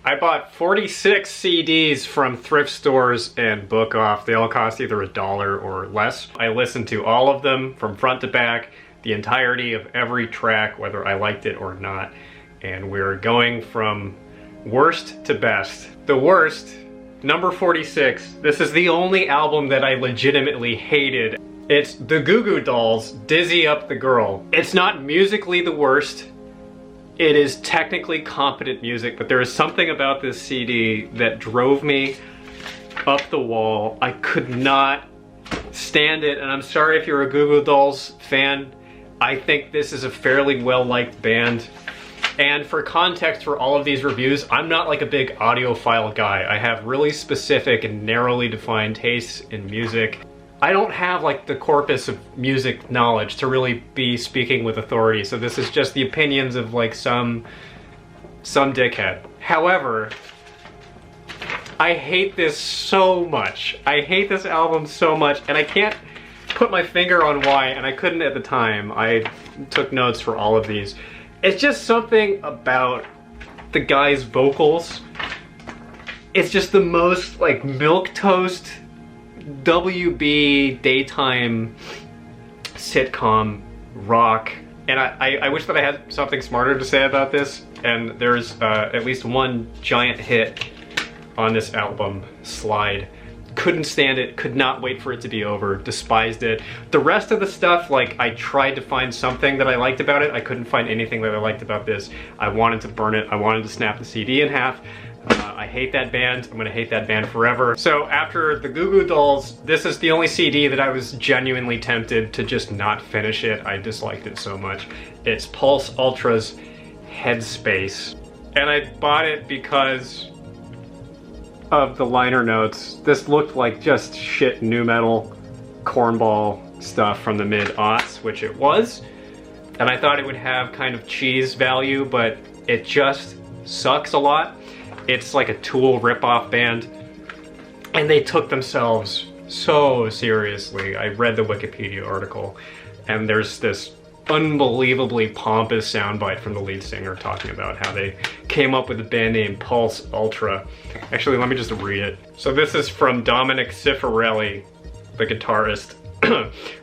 I bought 46 CDs from thrift stores and Book Off. They all cost either $1 or less. I listened to all of them from front to back, the entirety of every track, whether I liked it or not. And we're going from worst to best. The worst, number 46. This is the only album that I legitimately hated. It's the Goo Goo Dolls' Dizzy Up the Girl. It's not musically the worst. It is technically competent music, but there is something about this CD that drove me up the wall. I could not stand it, and I'm sorry if you're a Goo Goo Dolls fan. I think this is a fairly well-liked band. And for context for all of these reviews, I'm not like a big audiophile guy. I have really specific and narrowly defined tastes in music. I don't have like the corpus of music knowledge to really be speaking with authority, so this is just the opinions of like some dickhead. However, I hate this so much. I hate this album so much, and I can't put my finger on why, and I couldn't at the time. I took notes for all of these. It's just something about the guy's vocals. It's just the most like milquetoast WB daytime sitcom rock, and I wish that I had something smarter to say about this, and there's at least one giant hit on this album, Slide. Couldn't stand it, could not wait for it to be over, despised it. The rest of the stuff, like, I tried to find something that I liked about it. I couldn't find anything that I liked about this. I wanted to burn it. I wanted to snap the CD in half. I hate that band. I'm gonna hate that band forever. So after the Goo Goo Dolls, this is the only CD that I was genuinely tempted to just not finish it. I disliked it so much. It's Pulse Ultra's Headspace. And I bought it because of the liner notes. This looked like just shit nu metal cornball stuff from the mid-aughts, which it was. And I thought it would have kind of cheese value, but it just sucks a lot. It's like a Tool ripoff band, and they took themselves so seriously. I read the Wikipedia article, and there's this unbelievably pompous soundbite from the lead singer talking about how they came up with the band name Pulse Ultra. Actually, let me just read it. So this is from Dominic Cifarelli, the guitarist.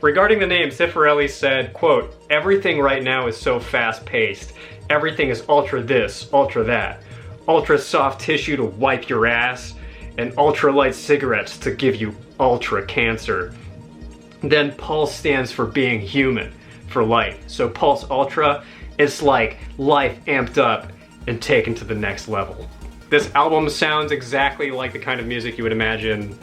Regarding the name, Cifarelli said, quote, "Everything right now is so fast-paced. Everything is ultra this, ultra that. Ultra soft tissue to wipe your ass, and ultra light cigarettes to give you ultra cancer. Then Pulse stands for being human, for life. So Pulse Ultra is like life amped up and taken to the next level." This album sounds exactly like the kind of music you would imagine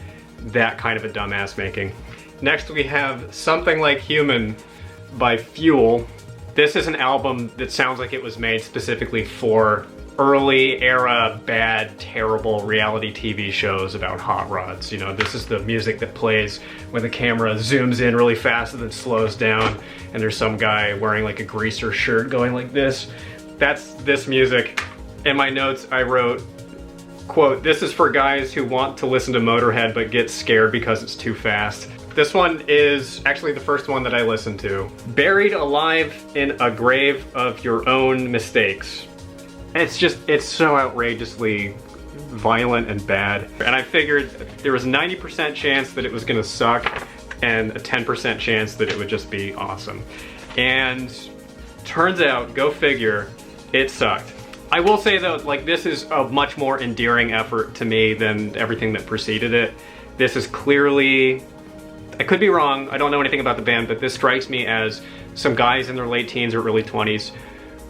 that kind of a dumbass making. Next we have Something Like Human by Fuel. This is an album that sounds like it was made specifically for early era, bad, terrible reality TV shows about hot rods. You know, this is the music that plays when the camera zooms in really fast and then slows down, and there's some guy wearing like a greaser shirt going like this. That's this music. In my notes, I wrote, quote, "This is for guys who want to listen to Motorhead but get scared because it's too fast." This one is actually the first one that I listened to. Buried alive in a grave of your own mistakes. It's so outrageously violent and bad. And I figured there was a 90% chance that it was gonna suck and a 10% chance that it would just be awesome. And turns out, go figure, it sucked. I will say though, like, this is a much more endearing effort to me than everything that preceded it. This is clearly, I could be wrong, I don't know anything about the band, but this strikes me as some guys in their late teens or early 20s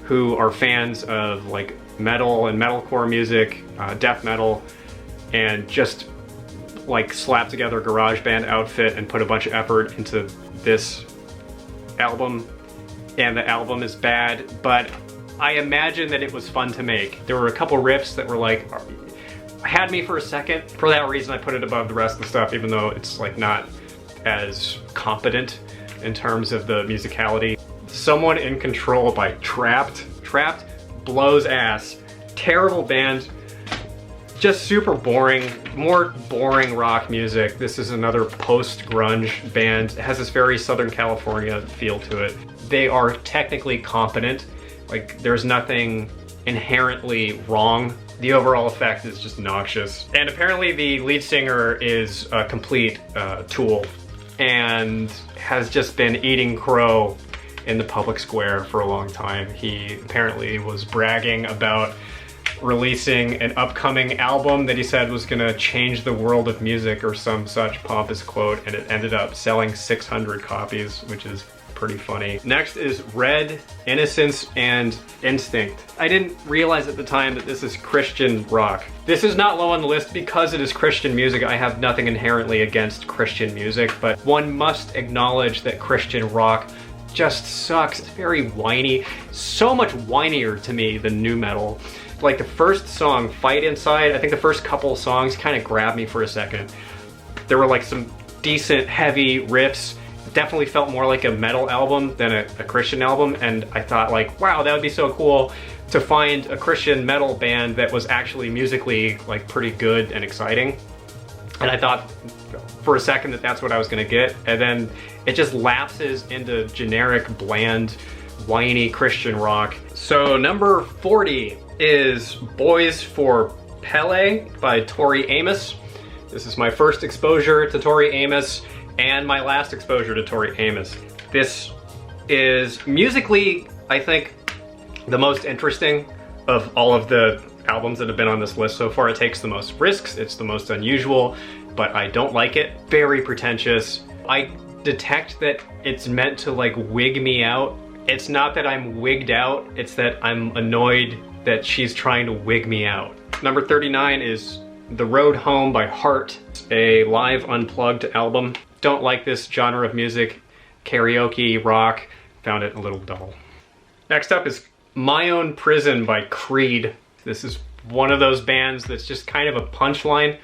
who are fans of like metal and metalcore music, death metal, and just like slap together a garage band outfit and put a bunch of effort into this album. And the album is bad, but I imagine that it was fun to make. There were a couple riffs that were like, had me for a second. For that reason, I put it above the rest of the stuff, even though it's like not as competent in terms of the musicality. Someone in Control by TRAPT. TRAPT blows ass. Terrible band. Just super boring. More boring rock music. This is another post-grunge band. It has this very Southern California feel to it. They are technically competent. Like, there's nothing inherently wrong The overall effect is just noxious. And apparently the lead singer is a complete tool and has just been eating crow in the public square for a long time. He apparently was bragging about releasing an upcoming album that he said was gonna change the world of music or some such pompous quote, and it ended up selling 600 copies, which is pretty funny. Next is Red, Innocence, and Instinct. I didn't realize at the time that this is Christian rock. This is not low on the list because it is Christian music. I have nothing inherently against Christian music, but one must acknowledge that Christian rock just sucks. It's very whiny, so much whinier to me than nu metal. Like the first song, Fight Inside, I think the first couple songs kind of grabbed me for a second. There were like some decent heavy riffs. Definitely felt more like a metal album than a Christian album, and I thought like, wow, that would be so cool to find a Christian metal band that was actually musically like pretty good and exciting. And I thought for a second that that's what I was gonna get, and then it just lapses into generic, bland, whiny Christian rock. So number 40 is Boys for Pele by Tori Amos. This is my first exposure to Tori Amos and my last exposure to Tori Amos. This is musically, I think, the most interesting of all of the albums that have been on this list so far. It takes the most risks, it's the most unusual, but I don't like it. Very pretentious. I detect that it's meant to like wig me out. It's not that I'm wigged out, it's that I'm annoyed that she's trying to wig me out. Number 39 is The Road Home by Heart, a live unplugged album. Don't like this genre of music. Karaoke, rock, found it a little dull. Next up is My Own Prison by Creed. This is one of those bands that's just kind of a punchline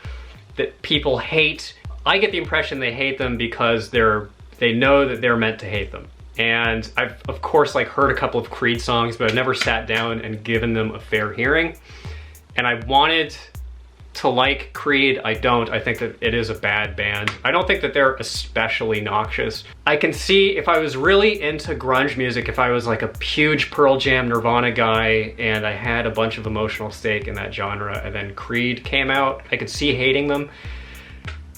that people hate. I get the impression they hate them because they know that they're meant to hate them. And I've, of course, like heard a couple of Creed songs, but I've never sat down and given them a fair hearing. And I wanted to like Creed. I don't. I think that it is a bad band. I don't think that they're especially noxious. I can see if I was really into grunge music, if I was like a huge Pearl Jam, Nirvana guy, and I had a bunch of emotional stake in that genre, and then Creed came out, I could see hating them.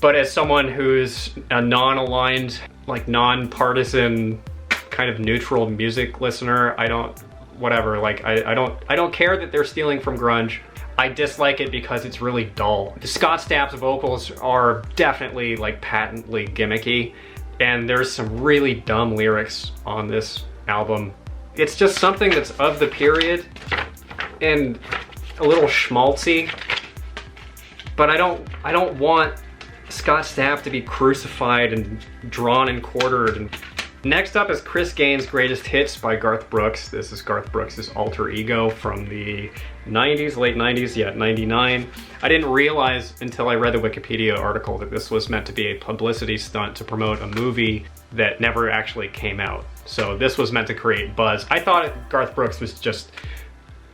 But as someone who's a non-aligned, like non-partisan, kind of neutral music listener, I don't, whatever, like I don't care that they're stealing from grunge. I dislike it because it's really dull. Scott Stapp's vocals are definitely like patently gimmicky, and there's some really dumb lyrics on this album. It's just something that's of the period and a little schmaltzy, but I don't want Scott Stapp to be crucified and drawn and quartered. And next up is Chris Gaines' Greatest Hits by Garth Brooks. This is Garth Brooks' alter ego from the 90s, late 90s, yeah, 99. I didn't realize until I read the Wikipedia article that this was meant to be a publicity stunt to promote a movie that never actually came out. So this was meant to create buzz. I thought Garth Brooks was just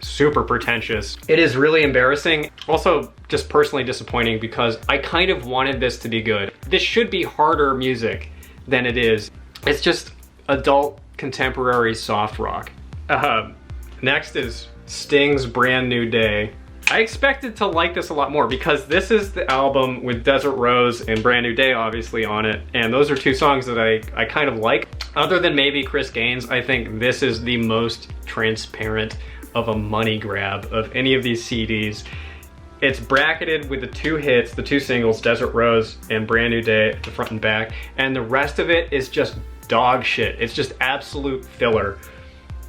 super pretentious. It is really embarrassing. Also just personally disappointing because I kind of wanted this to be good. This should be harder music than it is. It's just adult contemporary soft rock. Next is Sting's Brand New Day. I expected to like this a lot more because this is the album with Desert Rose and Brand New Day obviously on it, and those are two songs that I kind of like. Other than maybe Chris Gaines, I think this is the most transparent of a money grab of any of these CDs. It's bracketed with the two hits, the two singles, Desert Rose and Brand New Day at the front and back, and the rest of it is just dog shit. It's just absolute filler.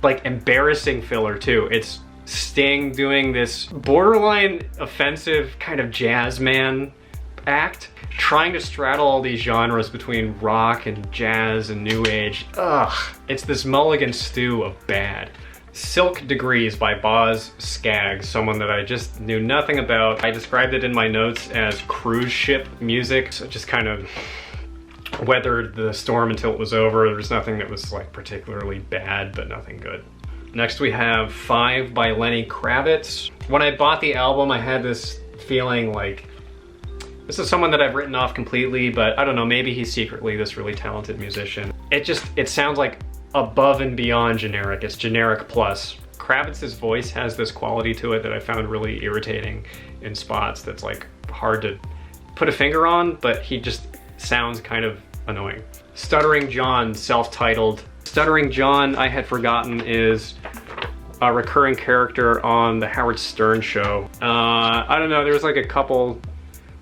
Like embarrassing filler too. It's Sting doing this borderline offensive kind of jazz man act, trying to straddle all these genres between rock and jazz and new age. Ugh, it's this mulligan stew of bad. Silk Degrees by Boz Scaggs, someone that I just knew nothing about. I described it in my notes as cruise ship music, so it just kind of weathered the storm until it was over. There's nothing that was like particularly bad, but nothing good. Next we have 5 by Lenny Kravitz. When I bought the album, I had this feeling like, this is someone that I've written off completely, but I don't know, maybe he's secretly this really talented musician. It sounds like above and beyond generic. It's generic plus. Kravitz's voice has this quality to it that I found really irritating in spots that's like hard to put a finger on, but he just sounds kind of annoying. Stuttering John, self-titled. Stuttering John, I had forgotten, is a recurring character on the Howard Stern show. I don't know, there's like a couple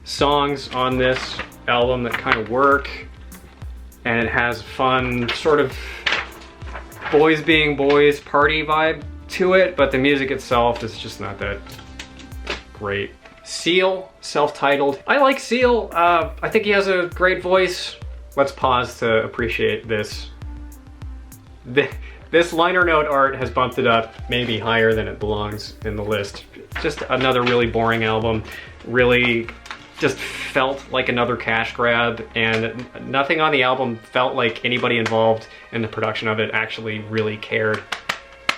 songs on this album that kind of work, and it has fun sort of boys being boys party vibe to it, but the music itself is just not that great. Seal, self-titled. I like Seal. I think he has a great voice. Let's pause to appreciate this. This liner note art has bumped it up maybe higher than it belongs in the list. Just another really boring album. Really just felt like another cash grab, and nothing on the album felt like anybody involved in the production of it actually really cared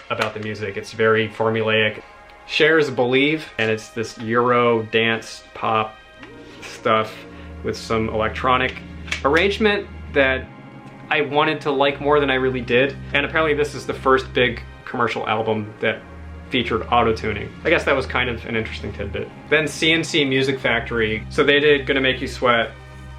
about the music. It's very formulaic. Cher's Believe, and it's this Euro dance pop stuff with some electronic arrangement that I wanted to like more than I really did. And apparently this is the first big commercial album that featured auto-tuning. I guess that was kind of an interesting tidbit. Then CNC Music Factory. So they did Gonna Make You Sweat,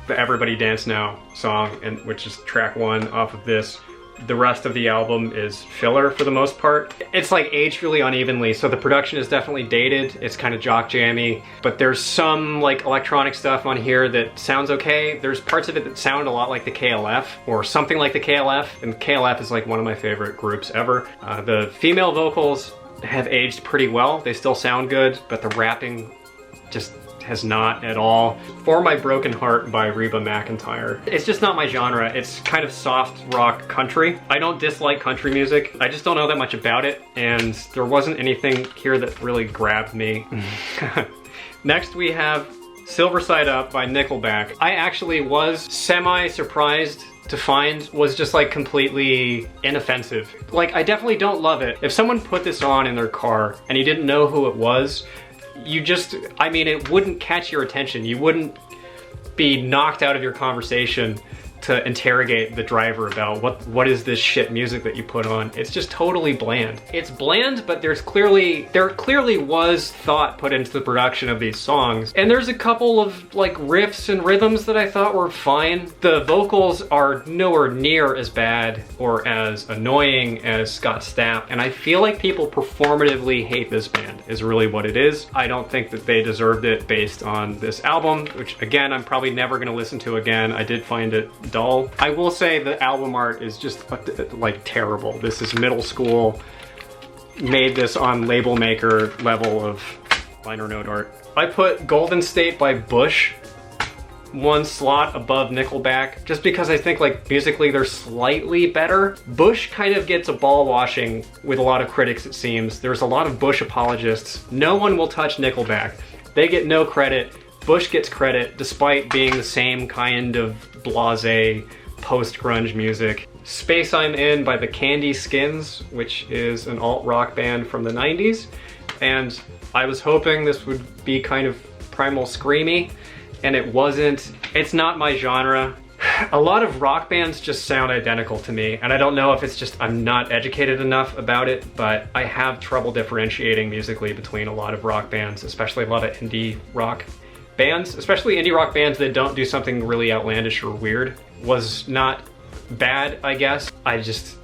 the Everybody Dance Now song, and which is track 1 off of this. The rest of the album is filler for the most part. It's like aged really unevenly, so the production is definitely dated. It's kind of jock jammy, but there's some like electronic stuff on here that sounds okay. There's parts of it that sound a lot like the KLF or something like the KLF, and KLF is like one of my favorite groups ever. The female vocals have aged pretty well. They still sound good, but the rapping just has not at all. For My Broken Heart by Reba McEntire. It's just not my genre. It's kind of soft rock country. I don't dislike country music. I just don't know that much about it, and there wasn't anything here that really grabbed me. Next we have Silver Side Up by Nickelback. I actually was semi-surprised to find was just like completely inoffensive. Like, I definitely don't love it. If someone put this on in their car and you didn't know who it was, you just, I mean, it wouldn't catch your attention. You wouldn't be knocked out of your conversation to interrogate the driver about what is this shit music that you put on. It's just totally bland. It's bland, but there clearly was thought put into the production of these songs. And there's a couple of like riffs and rhythms that I thought were fine. The vocals are nowhere near as bad or as annoying as Scott Stapp, and I feel like people performatively hate this band is really what it is. I don't think that they deserved it based on this album, which again, I'm probably never gonna listen to again. I did find it dull. I will say the album art is just like terrible. This is middle school, made this on label maker level of liner note art. I put Golden State by Bush one slot above Nickelback just because I think like musically they're slightly better. Bush kind of gets a ball washing with a lot of critics, it seems. There's a lot of Bush apologists. No one will touch Nickelback. They get no credit. Bush gets credit despite being the same kind of blasé post-grunge music. Space I'm In by the Candy Skins, which is an alt-rock band from the 90s. And I was hoping this would be kind of primal screamy, and it wasn't. It's not my genre. A lot of rock bands just sound identical to me, and I don't know if it's just I'm not educated enough about it, but I have trouble differentiating musically between a lot of rock bands, especially a lot of indie rock bands, especially indie rock bands that don't do something really outlandish or weird. Was not bad, I guess. I just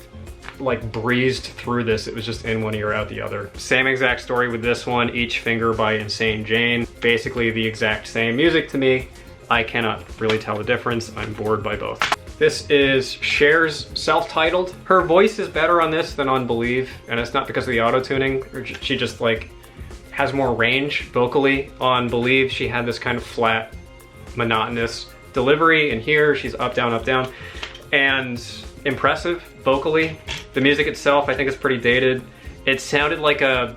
like breezed through this. It was just in one ear, out the other. Same exact story with this one, Each Finger by Insane Jane. Basically the exact same music to me. I cannot really tell the difference. I'm bored by both. This is Cher's self-titled. Her voice is better on this than on Believe, and it's not because of the auto-tuning. She just like has more range vocally. On Believe, she had this kind of flat, monotonous delivery, and here she's up, down, and impressive vocally. The music itself, I think, is pretty dated. It sounded like a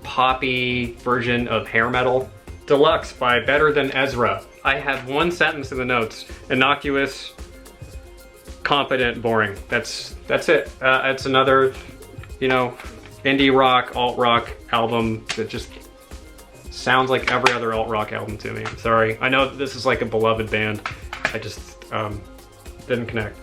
poppy version of hair metal. Deluxe by Better Than Ezra. I have one sentence in the notes: innocuous, competent, boring. That's it. It's another, you know, indie rock, alt rock album that just sounds like every other alt rock album to me. I'm sorry. I know this is like a beloved band. I just didn't connect.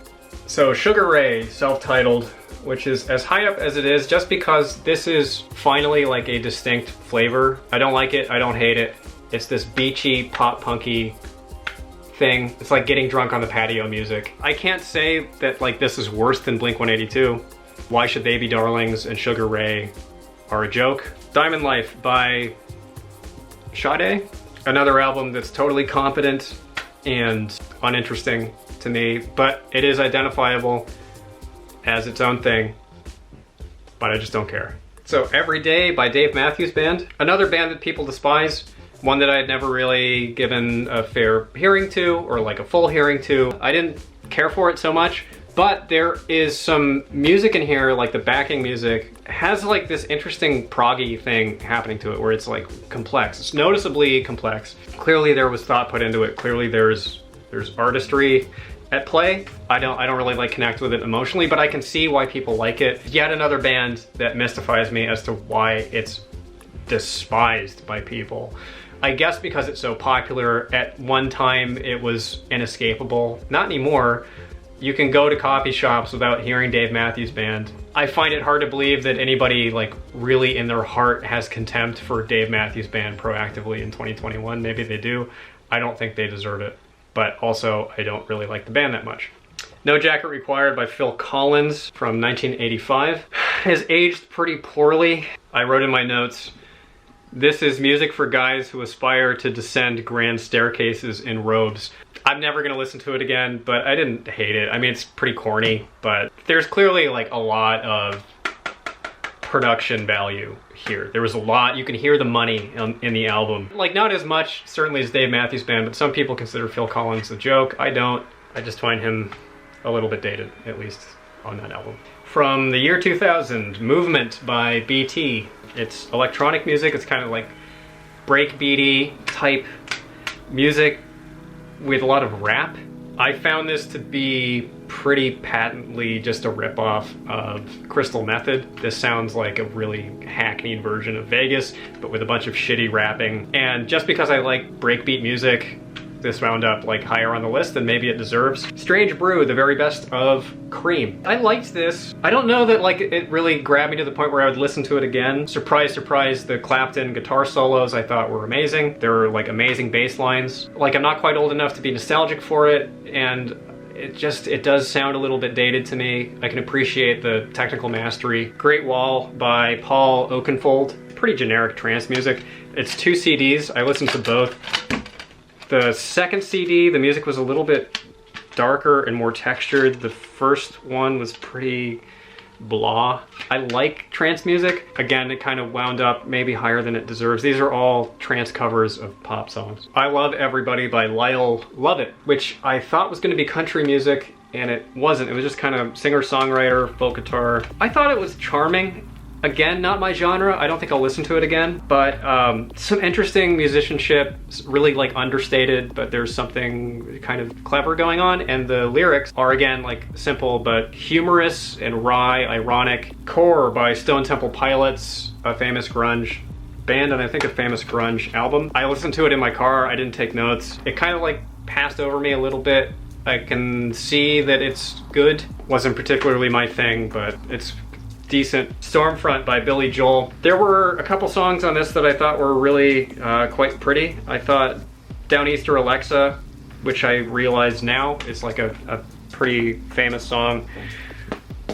So Sugar Ray, self-titled, which is as high up as it is just because this is finally like a distinct flavor. I don't like it, I don't hate it. It's this beachy, pop-punky thing. It's like getting drunk on the patio music. I can't say that like this is worse than Blink-182. Why Should They Be Darlings and Sugar Ray are a joke. Diamond Life by Sade. Another album that's totally competent and uninteresting to me, but it is identifiable as its own thing, but I just don't care. So Every Day by Dave Matthews Band. Another band that people despise. One that I had never really given a fair hearing to, or like a full hearing to. I didn't care for it so much, but there is some music in here, like the backing music, has like this interesting proggy thing happening to it where it's like complex. It's noticeably complex. Clearly there was thought put into it. Clearly there's artistry at play. I don't really like connect with it emotionally, but I can see why people like it. Yet another band that mystifies me as to why it's despised by people. I guess because it's so popular. At one time it was inescapable. Not anymore. You can go to coffee shops without hearing Dave Matthews Band. I find it hard to believe that anybody like really in their heart has contempt for Dave Matthews Band proactively in 2021. Maybe they do. I don't think they deserve it. But also I don't really like the band that much. No Jacket Required by Phil Collins from 1985. Has aged pretty poorly. I wrote in my notes, this is music for guys who aspire to descend grand staircases in robes. I'm never gonna listen to it again, but I didn't hate it. I mean, it's pretty corny, but there's clearly like a lot of production value here. There was a lot, you can hear the money in the album. Like not as much, certainly as Dave Matthews Band, but some people consider Phil Collins a joke. I don't. I just find him a little bit dated, at least on that album. From the year 2000, Movement by BT. It's electronic music. It's kind of like breakbeaty type music with a lot of rap. I found this to be pretty patently just a ripoff of Crystal Method. This sounds like a really hackneyed version of Vegas, but with a bunch of shitty rapping. And just because I like breakbeat music, this wound up like higher on the list than maybe it deserves. Strange Brew, the very best of Cream. I liked this. I don't know that like it really grabbed me to the point where I would listen to it again. Surprise, surprise, the Clapton guitar solos I thought were amazing. There were like amazing bass lines. Like I'm not quite old enough to be nostalgic for it, and it does sound a little bit dated to me. I can appreciate the technical mastery. Great Wall by Paul Oakenfold. Pretty generic trance music. It's 2 CDs. I listened to both. The second CD, the music was a little bit darker and more textured. The first one was pretty blah. I like trance music. Again, it kind of wound up maybe higher than it deserves. These are all trance covers of pop songs. I Love Everybody by Lyle Lovett, which I thought was going to be country music, and it wasn't. It was just kind of singer-songwriter, folk guitar. I thought it was charming. Again, not my genre. I don't think I'll listen to it again, but some interesting musicianship, really like understated, but there's something kind of clever going on, and the lyrics are again like simple but humorous and wry, ironic. Core by Stone Temple Pilots, a famous grunge band, and I think a famous grunge album. I listened to it in my car. I didn't take notes. It kind of like passed over me a little bit. I can see that it's good. Wasn't particularly my thing, but it's decent. Stormfront by Billy Joel. There were a couple songs on this that I thought were really quite pretty. I thought Downeaster Alexa, which I realize now is like a pretty famous song.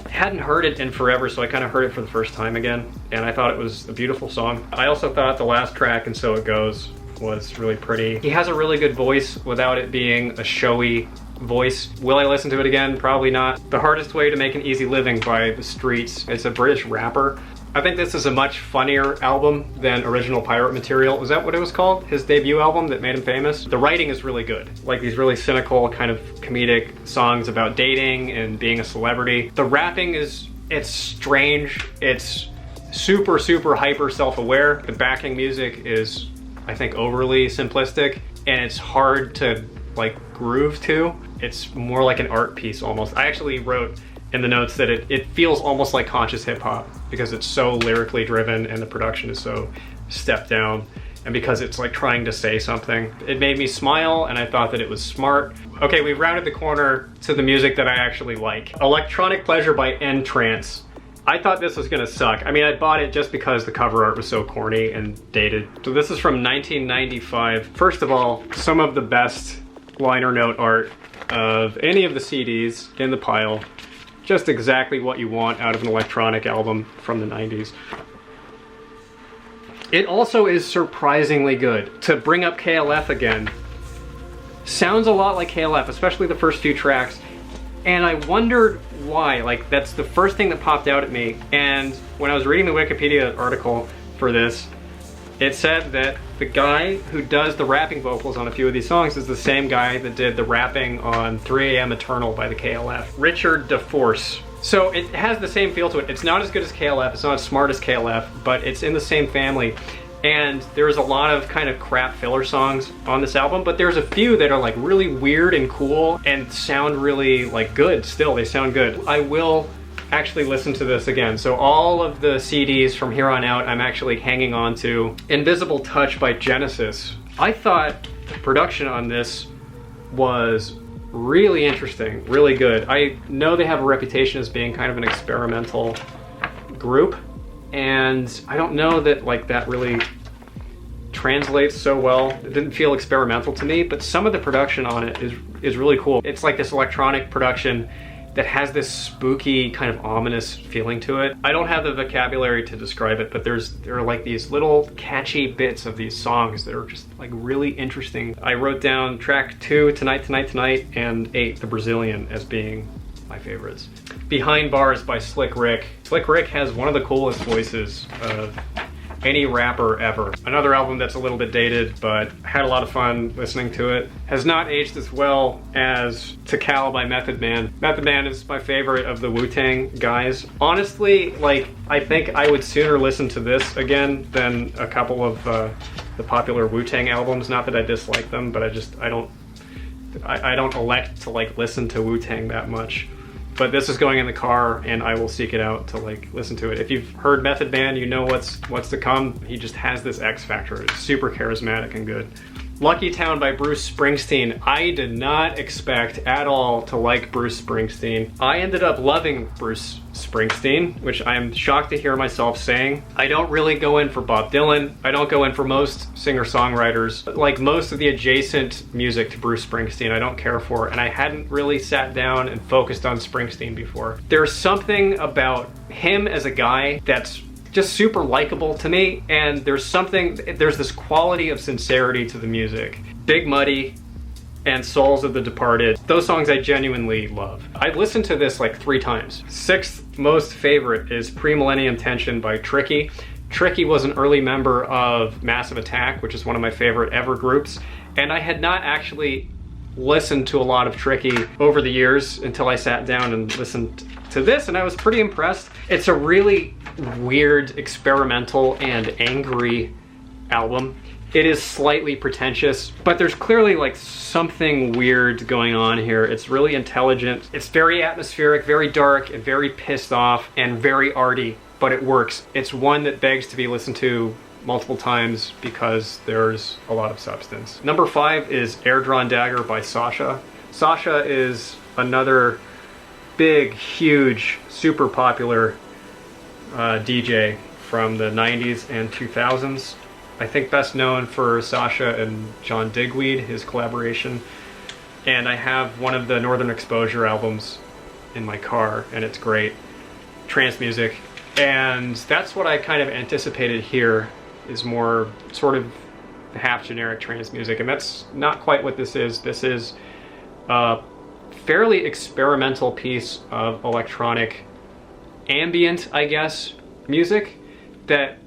Hadn't heard it in forever, so I kind of heard it for the first time again, and I thought it was a beautiful song. I also thought the last track, And So It Goes, was really pretty. He has a really good voice without it being a showy voice. Will I listen to it again? Probably not. The Hardest Way to Make an Easy Living by The Streets. It's a British rapper. I think this is a much funnier album than Original Pirate Material. Was that what it was called? His debut album that made him famous? The writing is really good. Like these really cynical kind of comedic songs about dating and being a celebrity. The rapping it's strange. It's super, super hyper self-aware. The backing music is, I think, overly simplistic, and it's hard to like groove to. It's more like an art piece almost. I actually wrote in the notes that it feels almost like conscious hip hop because it's so lyrically driven and the production is so stepped down. and because it's like trying to say something. It made me smile, and I thought that it was smart. Okay, we've rounded the corner to the music that I actually like. Electronic Pleasure by Entrance. I thought this was gonna suck. I mean, I bought it just because the cover art was so corny and dated. So this is from 1995. First of all, some of the best liner note art of any of the CDs in the pile. Just exactly what you want out of an electronic album from the 90s. It also is surprisingly good. To bring up KLF again, sounds a lot like KLF, especially the first few tracks. And I wondered why. Like, that's the first thing that popped out at me. And when I was reading the Wikipedia article for this, it said that the guy who does the rapping vocals on a few of these songs is the same guy that did the rapping on 3 AM Eternal by the KLF, Richard DeForce. So it has the same feel to it. It's not as good as KLF, it's not as smart as KLF, but it's in the same family. And there's a lot of kind of crap filler songs on this album, but there's a few that are like really weird and cool and sound really like good still. They sound good. I will actually listen to this again. So all of the CDs from here on out, I'm actually hanging on to. Invisible Touch by Genesis. I thought the production on this was really interesting, really good. I know they have a reputation as being kind of an experimental group, and I don't know that like that really translates so well. It didn't feel experimental to me, but some of the production on it is really cool. It's like this electronic production that has this spooky kind of ominous feeling to it. I don't have the vocabulary to describe it, but there are like these little catchy bits of these songs that are just like really interesting. I wrote down track 2, Tonight, Tonight, Tonight, and 8, The Brazilian, as being my favorites. Behind Bars by Slick Rick. Slick Rick has one of the coolest voices of any rapper ever. Another album that's a little bit dated, but had a lot of fun listening to it. Has not aged as well as Tikal by Method Man. Method Man is my favorite of the Wu-Tang guys. Honestly, like, I think I would sooner listen to this again than a couple of the popular Wu-Tang albums. Not that I dislike them, but I don't elect to like listen to Wu-Tang that much. But this is going in the car, and I will seek it out to like listen to it. If you've heard Method Man, you know what's to come. He just has this X factor. It's super charismatic and good. Lucky Town by Bruce Springsteen. I did not expect at all to like Bruce Springsteen. I ended up loving Bruce Springsteen, which I'm shocked to hear myself saying. I don't really go in for Bob Dylan. I don't go in for most singer-songwriters. Like most of the adjacent music to Bruce Springsteen, I don't care for, and I hadn't really sat down and focused on Springsteen before. There's something about him as a guy that's just super likable to me, and there's this quality of sincerity to the music. Big Muddy and Souls of the Departed, those songs I genuinely love. I've listened to this like 3 times. Sixth most favorite is Pre-Millennium Tension by Tricky. Tricky was an early member of Massive Attack, which is one of my favorite ever groups, and I had not actually listened to a lot of Tricky over the years until I sat down and listened to this, and I was pretty impressed. It's a really weird, experimental, and angry album. It is slightly pretentious, but there's clearly like something weird going on here. It's really intelligent. It's very atmospheric, very dark, and very pissed off, and very arty, but it works. It's one that begs to be listened to multiple times because there's a lot of substance. Number 5 is Air Drawn Dagger by Sasha. Sasha is another big, huge, super popular DJ from the 90s and 2000s. I think best known for Sasha and John Digweed, his collaboration. And I have one of the Northern Exposure albums in my car, and it's great. Trance music. And that's what I kind of anticipated here, is more sort of half generic trance music, and that's not quite what this is. This is a fairly experimental piece of electronic ambient, I guess, music that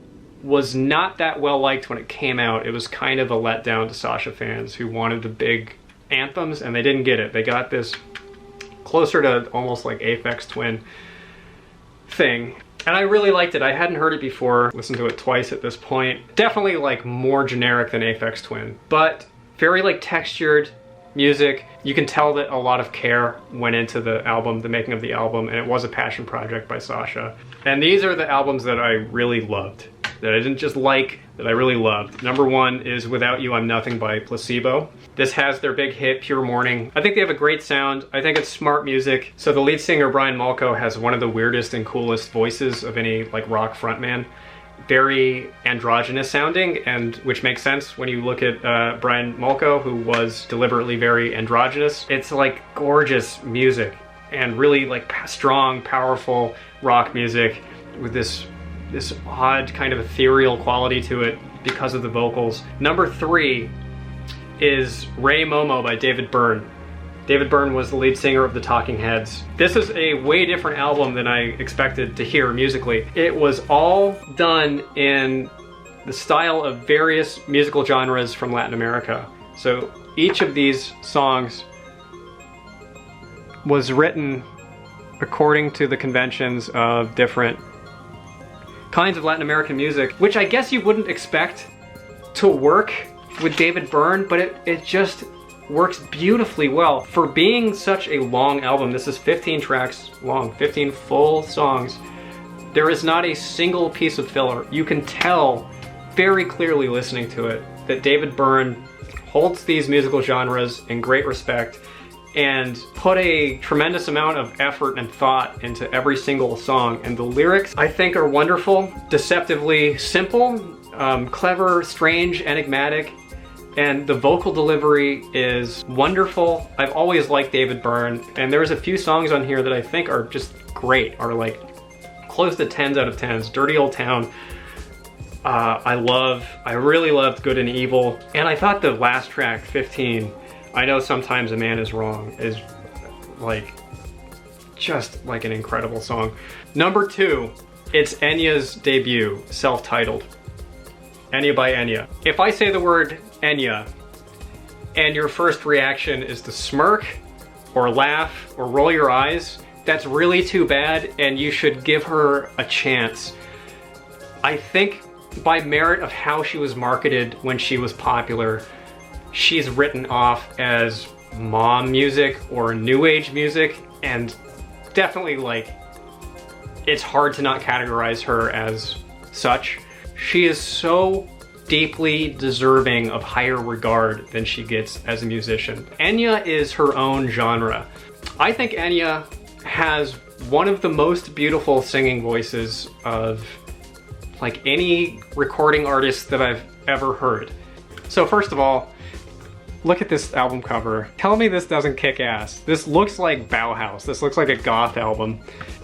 was not that well liked when it came out. It was kind of a letdown to Sasha fans who wanted the big anthems, and they didn't get it. They got this closer to almost like Aphex Twin thing. And I really liked it. I hadn't heard it before. Listened to it twice at this point. Definitely like more generic than Aphex Twin, but very like textured music. You can tell that a lot of care went into the album, the making of the album, and it was a passion project by Sasha. And these are the albums that I really loved, that I didn't just like that I really loved. Number 1 is Without You I'm Nothing by Placebo. This has their big hit, Pure Morning. I think they have a great sound. I think it's smart music. So the lead singer, Brian Molko, has one of the weirdest and coolest voices of any like rock frontman. Very androgynous sounding, and which makes sense when you look at Brian Molko, who was deliberately very androgynous. It's like gorgeous music and really like strong, powerful rock music with this odd kind of ethereal quality to it because of the vocals. Number 3 is Ray Momo by David Byrne. David Byrne was the lead singer of the Talking Heads. This is a way different album than I expected to hear musically. It was all done in the style of various musical genres from Latin America. So each of these songs was written according to the conventions of different kinds of Latin American music, which I guess you wouldn't expect to work with David Byrne, but it just works beautifully well. For being such a long album, this is 15 tracks long, 15 full songs, there is not a single piece of filler. You can tell very clearly listening to it that David Byrne holds these musical genres in great respect and put a tremendous amount of effort and thought into every single song. And the lyrics, I think, are wonderful, deceptively simple, clever, strange, enigmatic, and the vocal delivery is wonderful. I've always liked David Byrne, and there's a few songs on here that I think are just great, are like close to 10s out of 10s. Dirty Old Town, I really loved Good and Evil, and I thought the last track, 15, I Know Sometimes a Man Is Wrong, is like just like an incredible song. Number 2, it's Enya's debut, self-titled. Enya by Enya. If I say the word Enya and your first reaction is to smirk or laugh or roll your eyes, that's really too bad, and you should give her a chance. I think by merit of how she was marketed when she was popular, she's written off as mom music or new age music, and definitely like it's hard to not categorize her as such. She is so deeply deserving of higher regard than she gets as a musician. Enya is her own genre. I think Enya has one of the most beautiful singing voices of like any recording artist that I've ever heard. So first of all, look at this album cover. Tell me this doesn't kick ass. This looks like Bauhaus. This looks like a goth album.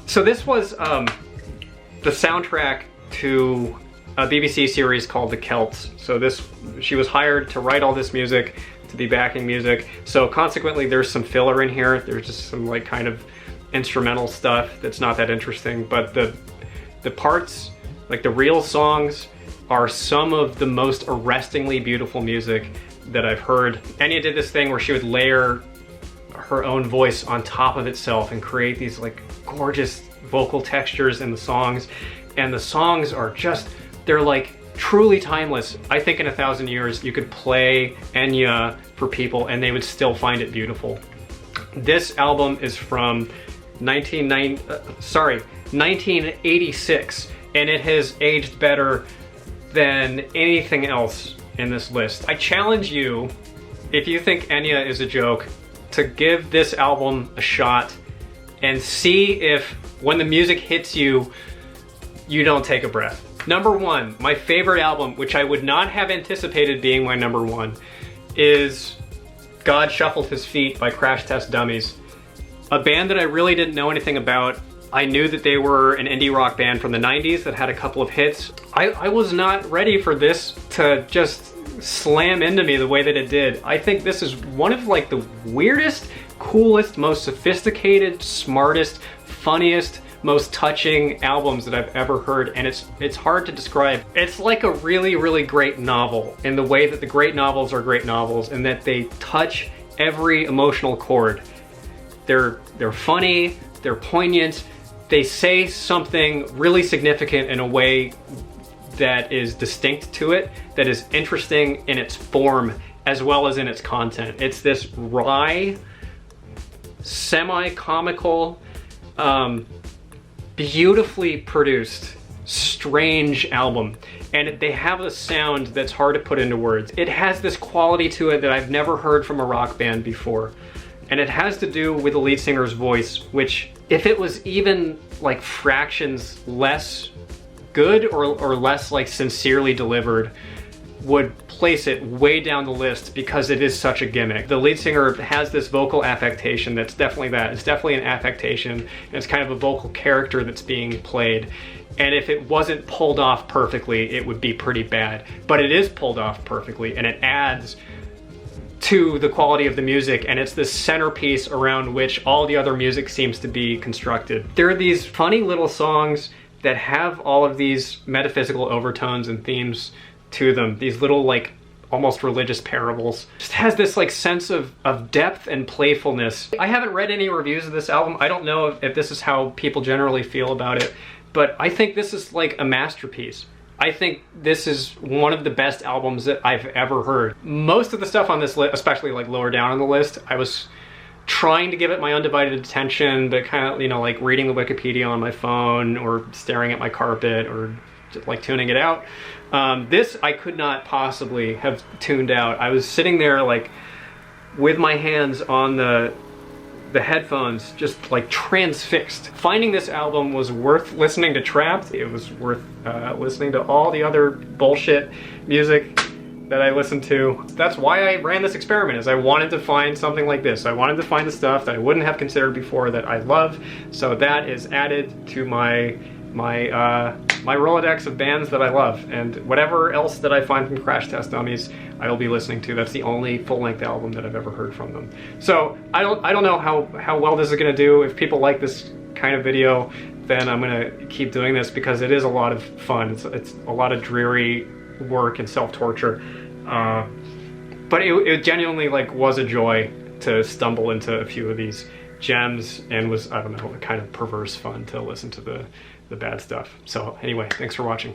So this was the soundtrack to a BBC series called The Celts. So she was hired to write all this music, to be backing music. So consequently, there's some filler in here. There's just some like kind of instrumental stuff that's not that interesting. But the parts, like the real songs, are some of the most arrestingly beautiful music that I've heard. Enya did this thing where she would layer her own voice on top of itself and create these like gorgeous vocal textures in the songs. And the songs are just, they're like truly timeless. I think in 1,000 years you could play Enya for people and they would still find it beautiful. This album is from 1986, and it has aged better than anything else in this list. I challenge you, if you think Enya is a joke, to give this album a shot and see if when the music hits you, you don't take a breath. Number 1, my favorite album, which I would not have anticipated being my number 1, is God Shuffled His Feet by Crash Test Dummies. A band that I really didn't know anything about. I knew that they were an indie rock band from the 90s that had a couple of hits. I was not ready for this to just slam into me the way that it did. I think this is one of like the weirdest, coolest, most sophisticated, smartest, funniest, most touching albums that I've ever heard, and it's hard to describe. It's like a really, really great novel in the way that the great novels are great novels, and that they touch every emotional chord. They're funny, they're poignant, they say something really significant in a way that is distinct to it, that is interesting in its form as well as in its content. It's this wry, semi-comical, beautifully produced strange album, and they have a sound that's hard to put into words. It has this quality to it that I've never heard from a rock band before, and it has to do with the lead singer's voice, which if it was even like fractions less good or less like sincerely delivered, would place it way down the list because it is such a gimmick. The lead singer has this vocal affectation that's definitely that. It's definitely an affectation, and it's kind of a vocal character that's being played. And if it wasn't pulled off perfectly, it would be pretty bad. But it is pulled off perfectly, and it adds to the quality of the music, and it's the centerpiece around which all the other music seems to be constructed. There are these funny little songs that have all of these metaphysical overtones and themes to them, these little like almost religious parables. Just has this like sense of depth and playfulness. I haven't read any reviews of this album. I don't know if this is how people generally feel about it, but I think this is like a masterpiece. I think this is one of the best albums that I've ever heard. Most of the stuff on this list, especially like lower down on the list, I was trying to give it my undivided attention, but kind of, you know, like reading the Wikipedia on my phone or staring at my carpet or just like tuning it out. This I could not possibly have tuned out. I was sitting there like with my hands on the headphones, just like transfixed. Finding this album was worth listening to TRAPT. It was worth listening to all the other bullshit music that I listened to. That's why I ran this experiment, is I wanted to find something like this. I wanted to find the stuff that I wouldn't have considered before that I love. So that is added to my Rolodex of bands that I love, and whatever else that I find from Crash Test Dummies, I will be listening to. That's the only full-length album that I've ever heard from them. So I don't know how well this is gonna do. If people like this kind of video, then I'm gonna keep doing this because it is a lot of fun. It's a lot of dreary work and self-torture, but it genuinely like was a joy to stumble into a few of these gems, and was, I don't know, kind of perverse fun to listen to the bad stuff. So anyway, thanks for watching.